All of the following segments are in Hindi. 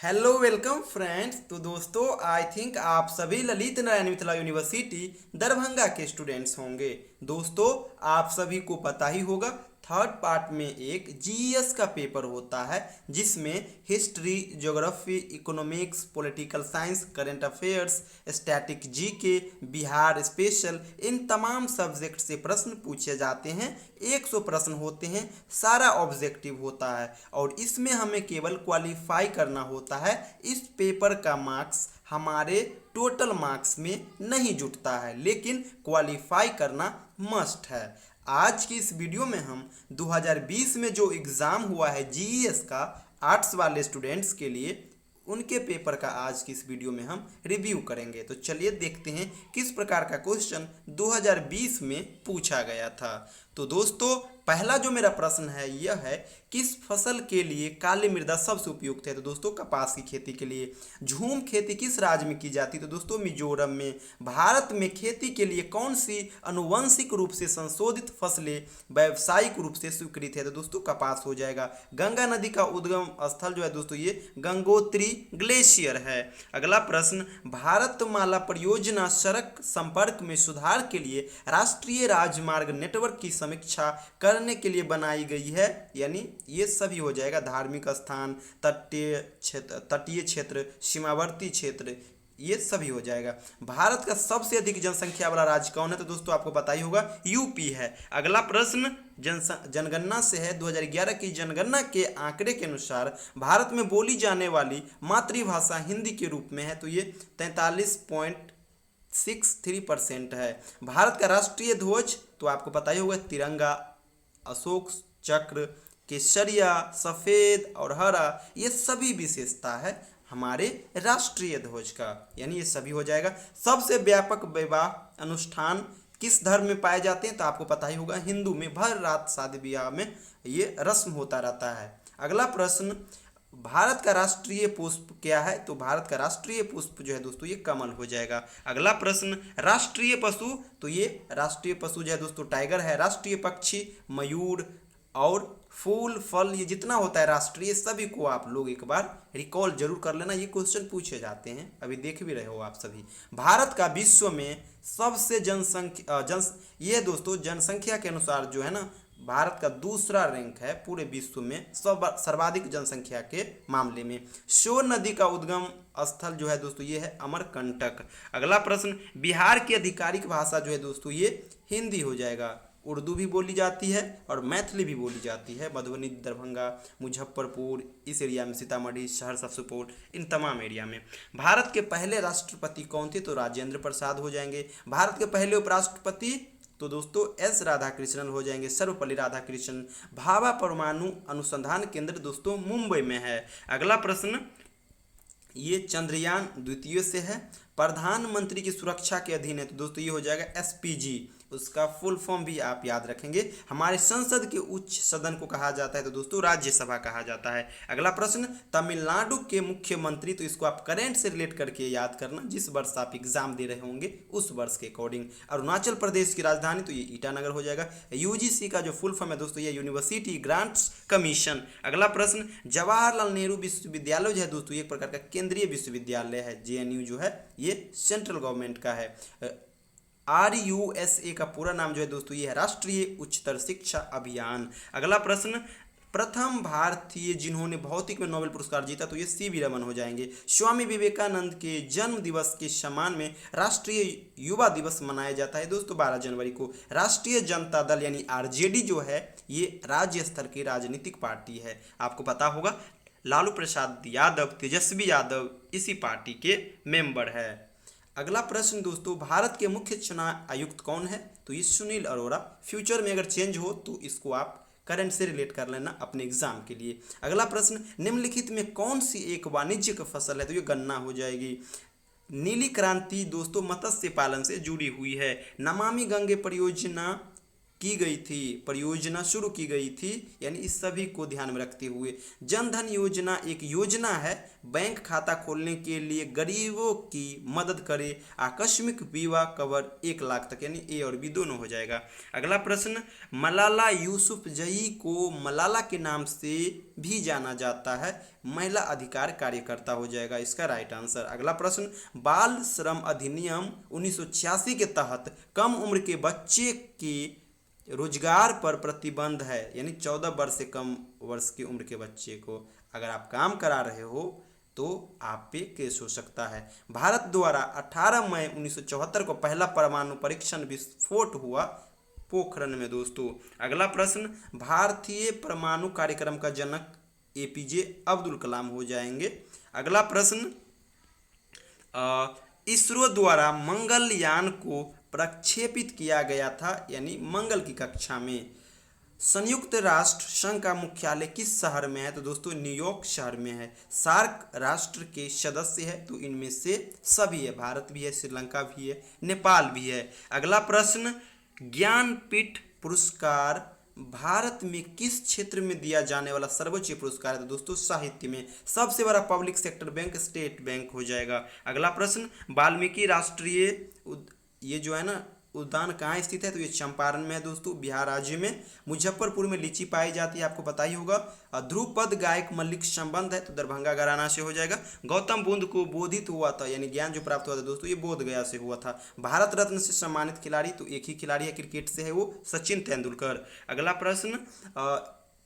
Hello welcome friends. तो दोस्तों आई थिंक आप सभी ललित नारायण मिथिला यूनिवर्सिटी दरभंगा के स्टूडेंट्स होंगे। दोस्तों आप सभी को पता ही होगा थर्ड पार्ट में एक जीएस का पेपर होता है जिसमें history, geography, economics, political science, current affairs, static GK, Bihar special, इन तमाम सब्जेक्ट से प्रश्न पूछे जाते हैं। 100 प्रश्न होते हैं, सारा ऑब्जेक्टिव होता है और इसमें हमें केवल क्वालिफाई करना होता है। इस पेपर का मार्क्स हमारे टोटल मार्क्स में नहीं जुटता है, लेकिन क्वालिफाई करना मस्ट है। आज की इस वीडियो में हम 2020 में जो एग्ज़ाम हुआ है जीईएस का आर्ट्स वाले स्टूडेंट्स के लिए, उनके पेपर का आज की इस वीडियो में हम रिव्यू करेंगे। तो चलिए देखते हैं किस प्रकार का क्वेश्चन 2020 में पूछा गया था। तो दोस्तों पहला जो मेरा प्रश्न है यह है, किस फसल के लिए काली मृदा सबसे उपयुक्त है? तो दोस्तों कपास की खेती के लिए। झूम खेती किस राज्य में की जाती है? तो दोस्तों मिजोरम में। भारत में खेती के लिए कौन सी अनुवांशिक रूप से संशोधित फसलें व्यावसायिक रूप से स्वीकृत है? तो दोस्तों कपास हो जाएगा। गंगा नदी का उद्गम स्थल जो है दोस्तों ये गंगोत्री ग्लेशियर है। अगला प्रश्न, भारतमाला परियोजना सड़क संपर्क में सुधार के लिए राष्ट्रीय राजमार्ग नेटवर्क की समीक्षा करने के लिए बनाई गई है। यानी ये सभी हो जाएगा, धार्मिक स्थान, तटीय क्षेत्र, सीमावर्ती क्षेत्र, ये सभी हो जाएगा। भारत का सबसे अधिक जनसंख्या वाला राज्य कौन है? तो दोस्तों आपको पता ही होगा यूपी है। अगला प्रश्न जनगणना से है। 2011 की जनगणना के आंकड़े के अनुसार भारत में बोली जाने वाली मातृभाषा हिंदी के रूप में है। तो ये 43.63% है। भारत का राष्ट्रीय ध्वज तो आपको पता ही होगा, तिरंगा, अशोक चक्र, केसरिया, सफ़ेद और हरा, ये सभी विशेषता है हमारे राष्ट्रीय ध्वज का, यानी ये सभी हो जाएगा। सबसे व्यापक विवाह अनुष्ठान किस धर्म में पाए जाते हैं? तो आपको पता ही होगा हिंदू में भर रात शादी ब्याह में ये रस्म होता रहता है। अगला प्रश्न, भारत का राष्ट्रीय पुष्प क्या है? तो भारत का राष्ट्रीय पुष्प जो है दोस्तों ये कमल हो जाएगा। अगला प्रश्न, राष्ट्रीय पशु, तो ये राष्ट्रीय पशु जो है दोस्तों टाइगर है। राष्ट्रीय पक्षी मयूर, और फूल फल ये जितना होता है राष्ट्रीय, सभी को आप लोग एक बार रिकॉल जरूर कर लेना, ये क्वेश्चन पूछे जाते हैं, अभी देख भी रहे हो आप सभी। भारत का विश्व में सबसे ये दोस्तों जनसंख्या के अनुसार जो है ना, भारत का दूसरा रैंक है पूरे विश्व में सर्वाधिक जनसंख्या के मामले में। सोन नदी का उद्गम स्थल जो है दोस्तों ये है अमरकंटक। अगला प्रश्न, बिहार की आधिकारिक भाषा जो है दोस्तों ये हिंदी हो जाएगा। उर्दू भी बोली जाती है और मैथिली भी बोली जाती है। मधुबनी, दरभंगा, मुजफ्फरपुर, इस एरिया में सीतामढ़ी, सहरसा, सुपौल, इन तमाम एरिया में। भारत के पहले राष्ट्रपति कौन थे? तो राजेंद्र प्रसाद हो जाएंगे। भारत के पहले उपराष्ट्रपति तो दोस्तों एस राधाकृष्णन हो जाएंगे, सर्वपल्ली राधाकृष्णन। भाभा परमाणु अनुसंधान केंद्र दोस्तों मुंबई में है। अगला प्रश्न, ये चंद्रयान द्वितीय से है। प्रधानमंत्री की सुरक्षा के अधीन है। तो दोस्तों ये हो जाएगा एसपीजी, उसका फुल फॉर्म भी आप याद रखेंगे। हमारे संसद के उच्च सदन को कहा जाता है तो दोस्तों राज्यसभा कहा जाता है। अगला प्रश्न, तमिलनाडु के मुख्यमंत्री, तो इसको आप करेंट से रिलेट करके याद करना, जिस वर्ष आप एग्जाम दे रहे होंगे उस वर्ष के अकॉर्डिंग। अरुणाचल प्रदेश की राजधानी तो ये ईटानगर हो जाएगा। यूजीसी का जो फुल फॉर्म है दोस्तों ये यूनिवर्सिटी ग्रांट्स कमीशन। अगला प्रश्न, जवाहरलाल नेहरू विश्वविद्यालय जो है दोस्तों एक प्रकार का केंद्रीय विश्वविद्यालय है। जेएनयू जो है ये सेंट्रल गवर्नमेंट का है। RUSA का पूरा नाम जो है दोस्तों ये है राष्ट्रीय उच्चतर शिक्षा अभियान। अगला प्रश्न, प्रथम भारतीय जिन्होंने भौतिक में नोबेल पुरस्कार जीता, तो ये CV रमन हो जाएंगे। स्वामी विवेकानंद के जन्म दिवस के सम्मान में राष्ट्रीय युवा दिवस मनाया जाता है दोस्तों 12 जनवरी को। राष्ट्रीय जनता दल यानी RJD जो है ये राज्य स्तर की राजनीतिक पार्टी है। आपको पता होगा लालू प्रसाद यादव, तेजस्वी यादव इसी पार्टी के मेंबर है। अगला प्रश्न दोस्तों, भारत के मुख्य चुनाव आयुक्त कौन है? तो ये सुनील अरोड़ा। फ्यूचर में अगर चेंज हो तो इसको आप करंट से रिलेट कर लेना अपने एग्जाम के लिए। अगला प्रश्न, निम्नलिखित में कौन सी एक वाणिज्यिक फसल है? तो ये गन्ना हो जाएगी। नीली क्रांति दोस्तों मत्स्य पालन से जुड़ी हुई है। नमामि गंगे परियोजना की गई थी, परियोजना शुरू की गई थी, यानी इस सभी को ध्यान में रखते हुए। जन धन योजना एक योजना है, बैंक खाता खोलने के लिए गरीबों की मदद करे, आकस्मिक बीमा कवर 1 लाख तक, यानी ए और बी दोनों हो जाएगा। अगला प्रश्न, मलाला यूसुफजई को मलाला के नाम से भी जाना जाता है, महिला अधिकार कार्यकर्ता हो जाएगा इसका राइट आंसर। अगला प्रश्न, बाल श्रम अधिनियम 1986 के तहत कम उम्र के बच्चे के रोजगार पर प्रतिबंध है, यानी 14 वर्ष से कम वर्ष की उम्र के बच्चे को अगर आप काम करा रहे हो तो आप पे केस हो सकता है। भारत द्वारा 18 मई 1974 को पहला परमाणु परीक्षण विस्फोट हुआ पोखरण में दोस्तों। अगला प्रश्न, भारतीय परमाणु कार्यक्रम का जनक एपीजे अब्दुल कलाम हो जाएंगे। अगला प्रश्न, इसरो द्वारा मंगलयान को प्रक्षेपित किया गया था, यानी मंगल की कक्षा में। संयुक्त राष्ट्र संघ का मुख्यालय किस शहर में है, तो दोस्तों न्यूयॉर्क शहर में है। सार्क राष्ट्र के सदस्य है, तो इनमें से सभी है, भारत भी है, श्रीलंका भी है, नेपाल भी है। अगला प्रश्न, ज्ञानपीठ पुरस्कार भारत में किस क्षेत्र में दिया जाने वाला सर्वोच्च पुरस्कार है, तो दोस्तों साहित्य में। सबसे बड़ा public sector bank state bank हो जाएगा। अगला प्रश्न, वाल्मीकि राष्ट्रीय ये जो है ना उद्यान कहाँ स्थित है, तो ये चंपारण में है दोस्तों, बिहार राज्य में। मुजफ्फरपुर में लीची पाई जाती है, आपको पता ही होगा। ध्रुपद गायक मल्लिक संबंध है, तो दरभंगा घराना से हो जाएगा। गौतम बुद्ध को बोधित हुआ था, यानी ज्ञान जो प्राप्त हुआ था दोस्तों, ये बोध गया से हुआ था। भारत रत्न से सम्मानित खिलाड़ी, तो एक ही खिलाड़ी है क्रिकेट से है, वो सचिन तेंदुलकर। अगला प्रश्न,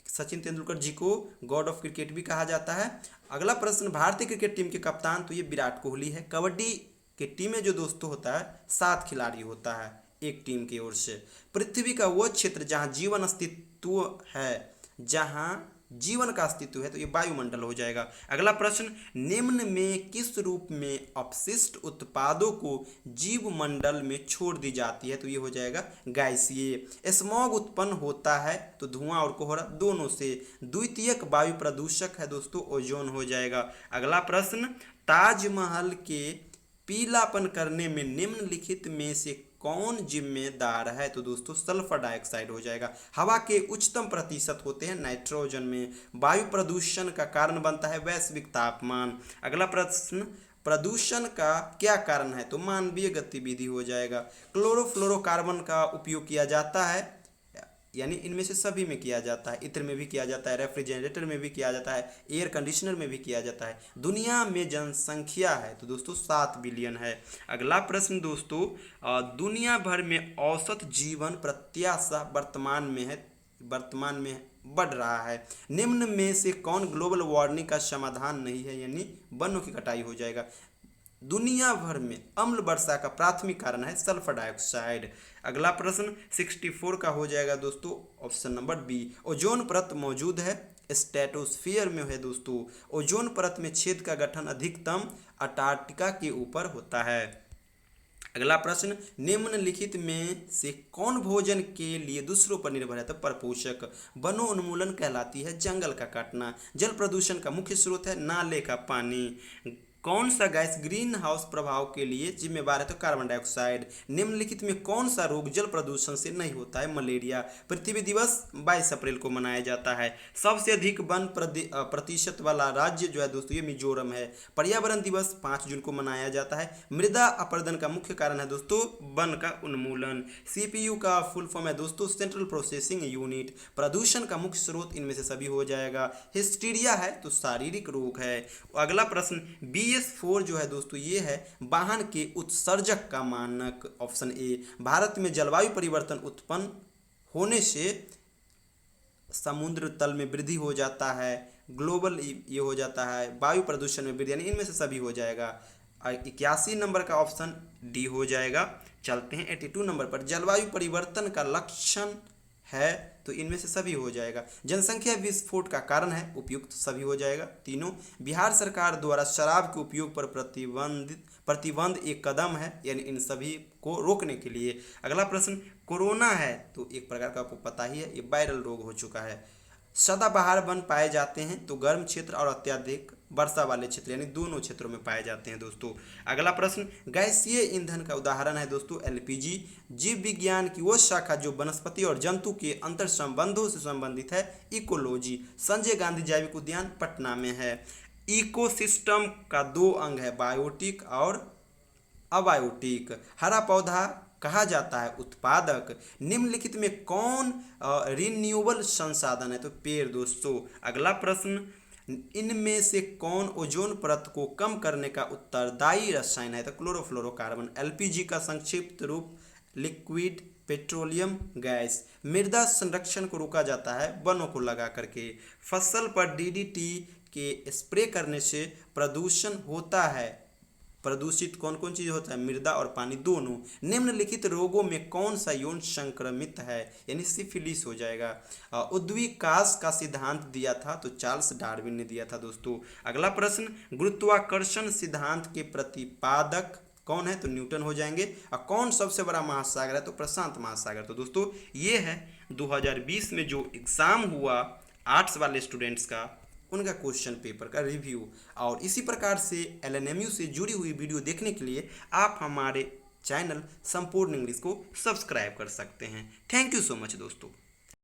सचिन तेंदुलकर जी को गॉड ऑफ क्रिकेट भी कहा जाता है। अगला प्रश्न, भारतीय क्रिकेट टीम के कप्तान, तो ये विराट कोहली है। कबड्डी कि टीम में जो दोस्तों होता है 7 खिलाड़ी होता है एक टीम की ओर से। पृथ्वी का वो क्षेत्र जहाँ जीवन अस्तित्व है, जहाँ जीवन का अस्तित्व है, तो ये वायुमंडल हो जाएगा। अगला प्रश्न, निम्न में किस रूप में अपशिष्ट उत्पादों को जीव मंडल में छोड़ दी जाती है, तो ये हो जाएगा गैसीय। स्मॉग उत्पन्न होता है, तो धुआं और कोहरा दोनों से। द्वितीयक वायु प्रदूषक है दोस्तों, ओजोन हो जाएगा। अगला प्रश्न, ताजमहल के पीलापन करने में निम्नलिखित में से कौन जिम्मेदार है, तो दोस्तों सल्फर डाइऑक्साइड हो जाएगा। हवा के उच्चतम प्रतिशत होते हैं नाइट्रोजन में। वायु प्रदूषण का कारण बनता है वैश्विक तापमान। अगला प्रश्न, प्रदूषण का क्या कारण है, तो मानवीय गतिविधि हो जाएगा। क्लोरोफ्लोरोकार्बन का उपयोग किया जाता है, यानी इनमें से सभी में किया जाता है। इत्र में भी किया जाता है, रेफ्रिजरेटर में भी किया जाता है, एयर कंडीशनर में भी किया जाता है। दुनिया में जनसंख्या है, तो दोस्तों 7 बिलियन है। अगला प्रश्न दोस्तों, दुनिया भर में औसत जीवन प्रत्याशा वर्तमान में बढ़ रहा है। निम्न में से कौन ग्लोबल वार्मिंग का समाधान नहीं है, यानी वनों की कटाई हो जाएगा। दुनिया भर में अम्ल वर्षा का प्राथमिक कारण है सल्फर डाइऑक्साइड। अगला प्रश्न 64 का हो जाएगा दोस्तों ऑप्शन नंबर बी। ओजोन परत मौजूद है स्ट्रेटोस्फीयर में है दोस्तों। ओजोन परत में छेद का गठन अधिकतम अंटार्कटिका के ऊपर होता है। अगला प्रश्न, निम्नलिखित में से कौन भोजन के लिए दूसरों पर निर्भर है, तो परपोषक। वनोन्मूलन कहलाती है जंगल का काटना। जल प्रदूषण का मुख्य स्रोत है नाले का पानी। कौन सा गैस ग्रीन हाउस प्रभाव के लिए जिम्मेवार है, तो कार्बन डाइऑक्साइड। निम्नलिखित में कौन सा रोग जल प्रदूषण से नहीं होता है, मलेरिया। पृथ्वी दिवस 22 अप्रैल को मनाया जाता है। सबसे अधिक वन प्रतिशत वाला राज्य जो है दोस्तों ये मिजोरम है। पर्यावरण दिवस 5 जून को मनाया जाता है। मृदा अपरदन का मुख्य कारण है दोस्तों वन का उन्मूलन। सीपीयू का फुल फॉर्म है दोस्तों सेंट्रल प्रोसेसिंग यूनिट। प्रदूषण का मुख्य स्रोत इनमें से सभी हो जाएगा। हिस्टीरिया है तो शारीरिक रोग है। अगला प्रश्न BS4 जो है दोस्तों ये है वाहन के उत्सर्जक का मानक। Option A. भारत में जलवायु परिवर्तन उत्पन्न होने से समुद्र तल में वृद्धि हो जाता है, ग्लोबल ये हो जाता है, वायु प्रदूषण में वृद्धि, यानी इनमें से सभी हो जाएगा। 81 नंबर का ऑप्शन डी हो जाएगा। चलते हैं 82 नंबर पर। जलवायु परिवर्तन का लक्षण है तो इनमें से सभी हो जाएगा। जनसंख्या विस्फोट का कारण है, उपयुक्त सभी हो जाएगा तीनों। बिहार सरकार द्वारा शराब के उपयोग पर प्रतिबंध एक कदम है, यानी इन सभी को रोकने के लिए। अगला प्रश्न, कोरोना है तो एक प्रकार का आपको पता ही है ये वायरल रोग हो चुका है। सदाबहार वन पाए जाते हैं तो गर्म क्षेत्र और अत्यधिक वर्षा वाले क्षेत्र यानी दोनों क्षेत्रों में पाए जाते हैं दोस्तों। अगला प्रश्न, गैसीय ईंधन का उदाहरण है दोस्तों एलपीजी। जीव विज्ञान की वो शाखा जो वनस्पति और जंतु के अंतर संबंधों से संबंधित है इकोलॉजी। संजय गांधी जैविक उद्यान पटना में है। इकोसिस्टम का दो अंग है, बायोटिक और अबायोटिक। हरा पौधा कहा जाता है उत्पादक। निम्नलिखित में कौन रिन्यूएबल संसाधन है, तो पेड़ दोस्तों। अगला प्रश्न, इनमें से कौन ओजोन परत को कम करने का उत्तरदायी रसायन है, तो क्लोरोफ्लोरोकार्बन। एलपीजी का संक्षिप्त रूप लिक्विड पेट्रोलियम गैस। मृदा संरक्षण को रोका जाता है वनों को लगा करके। फसल पर डीडीटी के स्प्रे करने से प्रदूषण होता है। प्रदूषित कौन कौन चीज होता है, मृदा और पानी दोनों। निम्नलिखित रोगों में कौन सा यौन संक्रमित है, यानी सिफिलिस हो जाएगा। उद्विकास का सिद्धांत दिया था तो चार्ल्स डार्विन ने दिया था दोस्तों। अगला प्रश्न, गुरुत्वाकर्षण सिद्धांत के प्रतिपादक कौन है, तो न्यूटन हो जाएंगे। और कौन सबसे बड़ा महासागर है, तो प्रशांत महासागर। तो दोस्तों ये है 2020 में जो एग्जाम हुआ आर्ट्स वाले स्टूडेंट्स का, उनका क्वेश्चन पेपर का रिव्यू। और इसी प्रकार से एलएनएमयू से जुड़ी हुई वीडियो देखने के लिए आप हमारे चैनल संपूर्ण इंग्लिश को सब्सक्राइब कर सकते हैं। थैंक यू सो मच दोस्तों।